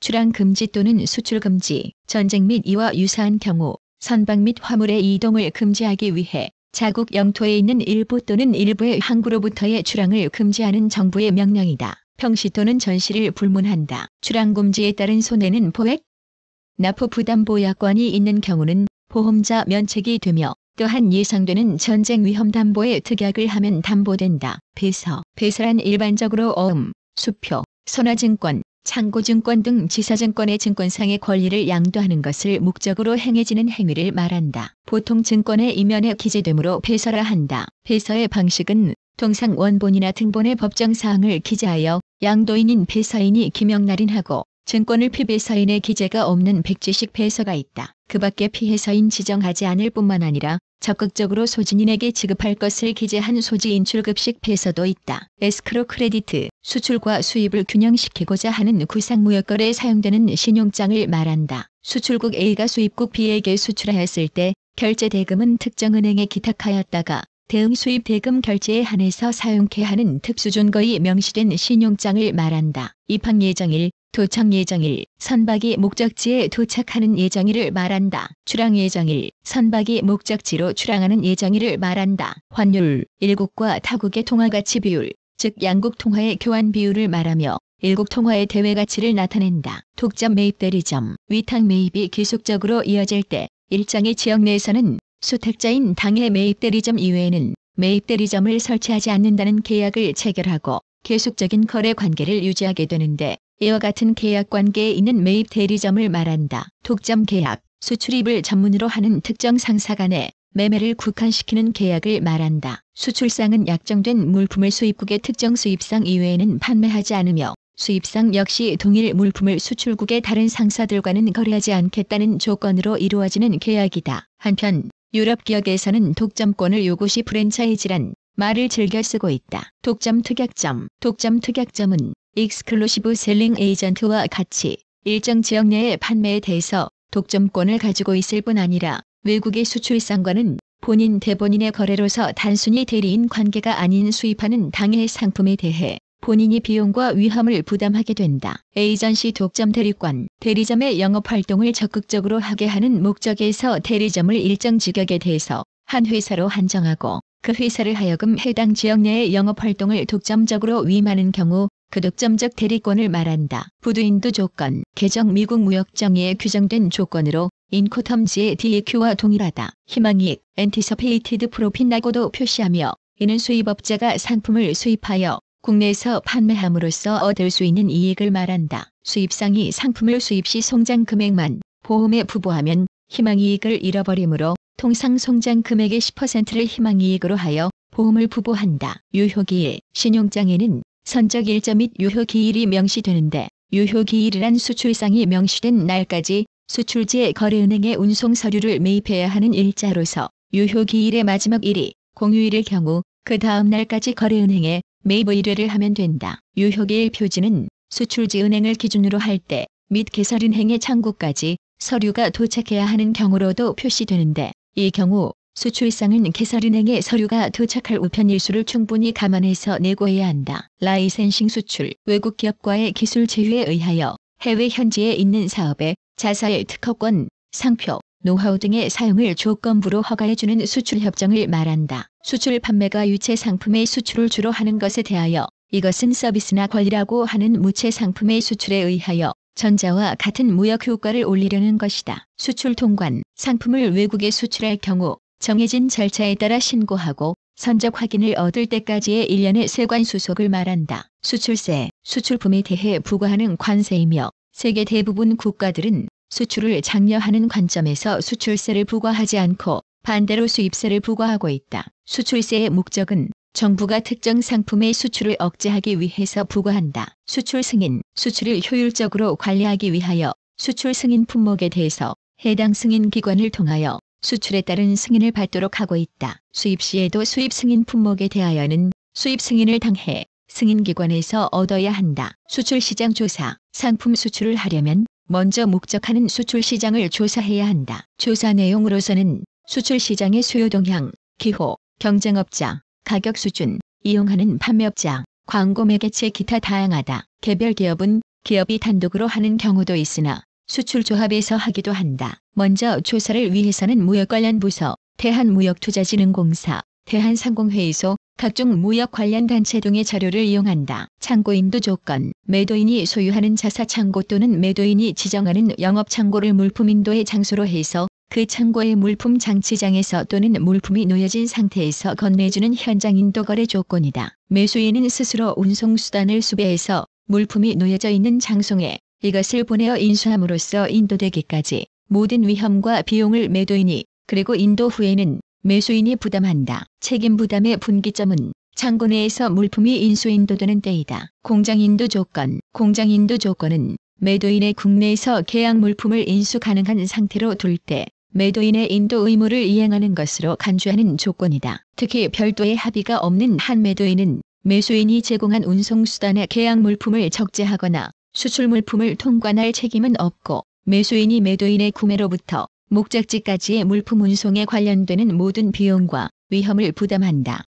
출항 금지 또는 수출 금지, 전쟁 및 이와 유사한 경우 선박 및 화물의 이동을 금지하기 위해 자국 영토에 있는 일부 또는 일부의 항구로부터의 출항을 금지하는 정부의 명령이다. 평시 또는 전시를 불문한다. 출항 금지에 따른 손해는 포획, 납부 부담 보약권이 있는 경우는 보험자 면책이 되며 또한 예상되는 전쟁 위험 담보에 특약을 하면 담보된다. 배서란 일반적으로 어음, 수표, 선화증권, 창고증권 등 지사증권의 증권상의 권리를 양도하는 것을 목적으로 행해지는 행위를 말한다. 보통 증권의 이면에 기재되므로 배서라 한다. 배서의 방식은 통상 원본이나 등본의 법정사항을 기재하여 양도인인 배서인이 기명날인하고 증권을 피배서인의 기재가 없는 백지식 배서가 있다. 그 밖에 피해서인 지정하지 않을 뿐만 아니라 적극적으로 소진인에게 지급할 것을 기재한 소지 인출급식 배서도 있다. 에스크로 크레디트, 수출과 수입을 균형시키고자 하는 구상무역거래에 사용되는 신용장을 말한다. 수출국 A가 수입국 B에게 수출하였을 때 결제 대금은 특정 은행에 기탁하였다가 대응 수입 대금 결제에 한해서 사용케 하는 특수존거이 명시된 신용장을 말한다. 입항 예정일, 도착 예정일, 선박이 목적지에 도착하는 예정일을 말한다. 출항 예정일, 선박이 목적지로 출항하는 예정일을 말한다. 환율, 일국과 타국의 통화가치 비율, 즉 양국 통화의 교환 비율을 말하며 일국 통화의 대외 가치를 나타낸다. 독점 매입 대리점, 위탁 매입이 계속적으로 이어질 때 일정의 지역 내에서는 수택자인 당해 매입 대리점 이외에는 매입 대리점을 설치하지 않는다는 계약을 체결하고 계속적인 거래 관계를 유지하게 되는데 이와 같은 계약 관계에 있는 매입 대리점을 말한다. 독점 계약, 수출입을 전문으로 하는 특정 상사 간의 매매를 국한시키는 계약을 말한다. 수출상은 약정된 물품을 수입국의 특정 수입상 이외에는 판매하지 않으며 수입상 역시 동일 물품을 수출국의 다른 상사들과는 거래하지 않겠다는 조건으로 이루어지는 계약이다. 한편 유럽 기업에서는 독점권을 요구 시 프랜차이즈란 말을 즐겨 쓰고 있다. 독점 특약점은 익스클루시브 셀링 에이전트와 같이 일정 지역 내의 판매에 대해서 독점권을 가지고 있을 뿐 아니라 외국의 수출상과는 본인 대본인의 거래로서 단순히 대리인 관계가 아닌 수입하는 당해 상품에 대해 본인이 비용과 위험을 부담하게 된다. 에이전시 독점 대리권, 대리점의 영업활동을 적극적으로 하게 하는 목적에서 대리점을 일정 지역에 대해서 한 회사로 한정하고 그 회사를 하여금 해당 지역 내의 영업활동을 독점적으로 위임하는 경우 그 독점적 대리권을 말한다. 부두인도 조건, 개정 미국 무역정의에 규정된 조건으로 인코텀지의 DEQ와 동일하다. 희망이익, 엔티서페이티드 프로핏라고도 표시하며 이는 수입업자가 상품을 수입하여 국내에서 판매함으로써 얻을 수 있는 이익을 말한다. 수입상이 상품을 수입 시 송장 금액만 보험에 부보하면 희망이익을 잃어버리므로 통상 송장 금액의 10%를 희망이익으로 하여 보험을 부보한다. 유효기일, 신용장에는 선적 일자 및 유효기일이 명시되는데 유효기일이란 수출상이 명시된 날까지 수출지의 거래은행에 운송 서류를 매입해야 하는 일자로서 유효기일의 마지막 일이 공휴일일 경우 그 다음 날까지 거래은행에 매입 의뢰를 하면 된다. 유효기일 표지는 수출지 은행을 기준으로 할 때 및 개설은행의 창구까지 서류가 도착해야 하는 경우로도 표시되는데 이 경우 수출상은 개설은행에 서류가 도착할 우편일수를 충분히 감안해서 내고해야 한다. 라이센싱 수출, 외국 기업과의 기술 제휴에 의하여 해외 현지에 있는 사업에 자사의 특허권, 상표, 노하우 등의 사용을 조건부로 허가해주는 수출협정을 말한다. 수출 판매가 유체 상품의 수출을 주로 하는 것에 대하여 이것은 서비스나 권리라고 하는 무체 상품의 수출에 의하여 전자와 같은 무역 효과를 올리려는 것이다. 수출 통관, 상품을 외국에 수출할 경우 정해진 절차에 따라 신고하고 선적 확인을 얻을 때까지의 1년의 세관 수속을 말한다. 수출세, 수출품에 대해 부과하는 관세이며 세계 대부분 국가들은 수출을 장려하는 관점에서 수출세를 부과하지 않고 반대로 수입세를 부과하고 있다. 수출세의 목적은 정부가 특정 상품의 수출을 억제하기 위해서 부과한다. 수출 승인, 수출을 효율적으로 관리하기 위하여 수출 승인 품목에 대해서 해당 승인 기관을 통하여 수출에 따른 승인을 받도록 하고 있다. 수입 시에도 수입 승인 품목에 대하여는 수입 승인을 당해 승인기관에서 얻어야 한다. 수출시장 조사, 상품 수출을 하려면 먼저 목적하는 수출시장을 조사해야 한다. 조사 내용으로서는 수출시장의 수요 동향, 기호, 경쟁업자, 가격 수준, 이용하는 판매업자, 광고 매개체 기타 다양하다. 개별 기업은 기업이 단독으로 하는 경우도 있으나 수출조합에서 하기도 한다. 먼저 조사를 위해서는 무역 관련 부서, 대한무역투자진흥공사, 대한상공회의소, 각종 무역 관련 단체 등의 자료를 이용한다. 창고 인도 조건, 매도인이 소유하는 자사 창고 또는 매도인이 지정하는 영업 창고를 물품 인도의 장소로 해서 그 창고의 물품 장치장에서 또는 물품이 놓여진 상태에서 건네주는 현장 인도 거래 조건이다. 매수인은 스스로 운송수단을 수배해서 물품이 놓여져 있는 장소에 이것을 보내어 인수함으로써 인도되기까지 모든 위험과 비용을 매도인이 그리고 인도 후에는 매수인이 부담한다. 책임 부담의 분기점은 창고 내에서 물품이 인수인도되는 때이다. 공장 인도 조건. 공장 인도 조건은 매도인의 국내에서 계약 물품을 인수 가능한 상태로 둘 때 매도인의 인도 의무를 이행하는 것으로 간주하는 조건이다. 특히 별도의 합의가 없는 한 매도인은 매수인이 제공한 운송수단의 계약 물품을 적재하거나 수출 물품을 통관할 책임은 없고 매수인이 매도인의 구매로부터 목적지까지의 물품 운송에 관련되는 모든 비용과 위험을 부담한다.